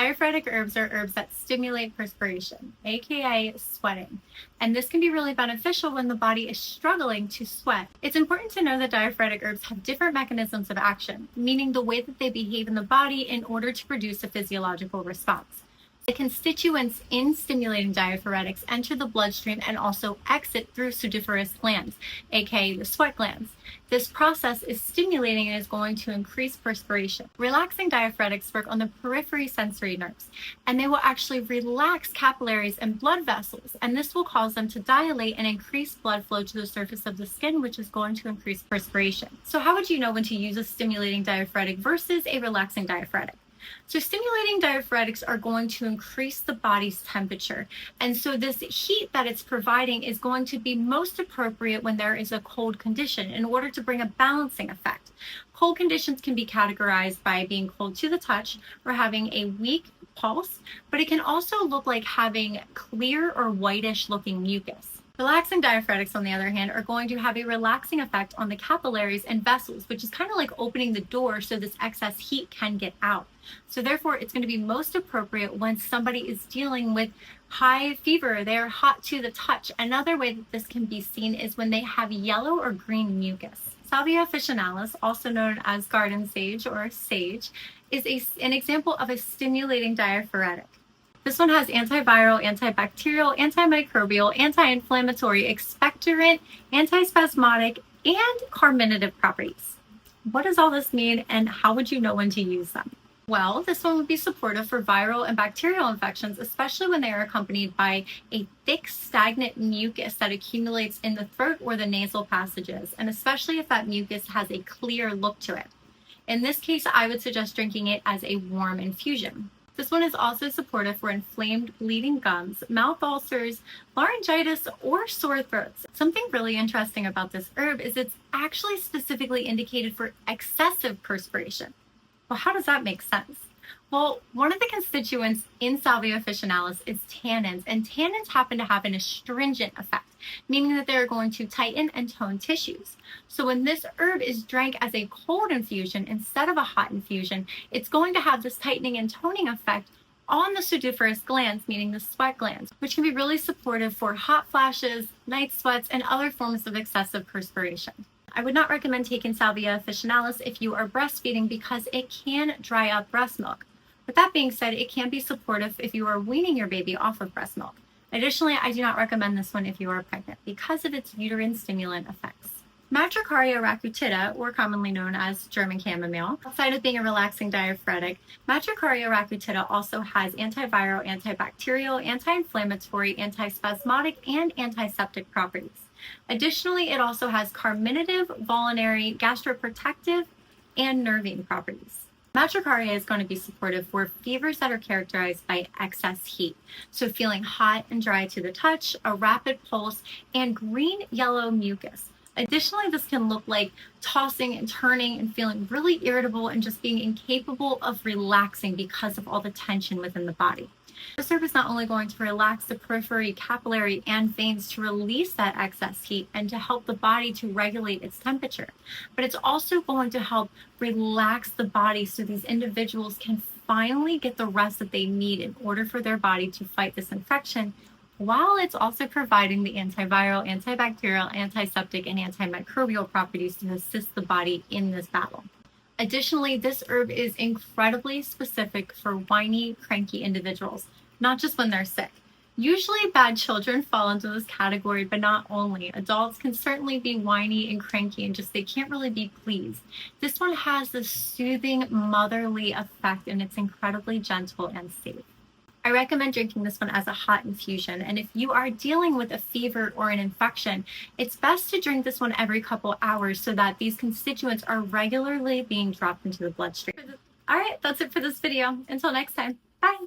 Diaphoretic herbs are herbs that stimulate perspiration, aka sweating, and this can be really beneficial when the body is struggling to sweat. It's important to know that diaphoretic herbs have different mechanisms of action, meaning the way that they behave in the body in order to produce a physiological response. The constituents in stimulating diaphoretics enter the bloodstream and also exit through sudiferous glands, aka the sweat glands. This process is stimulating and is going to increase perspiration. Relaxing diaphoretics work on the periphery sensory nerves, and they will actually relax capillaries and blood vessels, and this will cause them to dilate and increase blood flow to the surface of the skin, which is going to increase perspiration. So how would you know when to use a stimulating diaphoretic versus a relaxing diaphoretic? So stimulating diaphoretics are going to increase the body's temperature. And so this heat that it's providing is going to be most appropriate when there is a cold condition in order to bring a balancing effect. Cold conditions can be categorized by being cold to the touch or having a weak pulse, but it can also look like having clear or whitish looking mucus. Relaxing diaphretics, on the other hand, are going to have a relaxing effect on the capillaries and vessels, which is kind of like opening the door so this excess heat can get out. So therefore, it's going to be most appropriate when somebody is dealing with high fever, they're hot to the touch. Another way that this can be seen is when they have yellow or green mucus. Salvia officinalis, also known as garden sage or sage, is an example of a stimulating diaphoretic. This one has antiviral, antibacterial, antimicrobial, anti-inflammatory, expectorant, antispasmodic, and carminative properties. What does all this mean, and how would you know when to use them? Well, this one would be supportive for viral and bacterial infections, especially when they are accompanied by a thick, stagnant mucus that accumulates in the throat or the nasal passages, and especially if that mucus has a clear look to it. In this case, I would suggest drinking it as a warm infusion. This one is also supportive for inflamed, bleeding gums, mouth ulcers, laryngitis, or sore throats. Something really interesting about this herb is it's actually specifically indicated for excessive perspiration. Well, how does that make sense? Well, one of the constituents in Salvia officinalis is tannins, and tannins happen to have an astringent effect, meaning that they're going to tighten and tone tissues. So when this herb is drank as a cold infusion instead of a hot infusion, it's going to have this tightening and toning effect on the sudiferous glands, meaning the sweat glands, which can be really supportive for hot flashes, night sweats, and other forms of excessive perspiration. I would not recommend taking Salvia officinalis if you are breastfeeding because it can dry up breast milk. With that being said, it can be supportive if you are weaning your baby off of breast milk. Additionally, I do not recommend this one if you are pregnant because of its uterine stimulant effects. Matricaria recutita, or commonly known as German chamomile, outside of being a relaxing diaphoretic, Matricaria recutita also has antiviral, antibacterial, anti-inflammatory, antispasmodic, and antiseptic properties. Additionally, it also has carminative, vulnerary, gastroprotective, and nervine properties. Matricaria is going to be supportive for fevers that are characterized by excess heat. So feeling hot and dry to the touch, a rapid pulse, and green-yellow mucus. Additionally, this can look like tossing and turning and feeling really irritable and just being incapable of relaxing because of all the tension within the body. This herb is not only going to relax the periphery, capillary, and veins to release that excess heat and to help the body to regulate its temperature, but it's also going to help relax the body so these individuals can finally get the rest that they need in order for their body to fight this infection, while it's also providing the antiviral, antibacterial, antiseptic, and antimicrobial properties to assist the body in this battle. Additionally, this herb is incredibly specific for whiny, cranky individuals, not just when they're sick. Usually bad children fall into this category, but not only. Adults can certainly be whiny and cranky and just they can't really be pleased. This one has this soothing, motherly effect, and it's incredibly gentle and safe. I recommend drinking this one as a hot infusion, and if you are dealing with a fever or an infection, it's best to drink this one every couple hours so that these constituents are regularly being dropped into the bloodstream. All right, that's it for this video. Until next time, bye.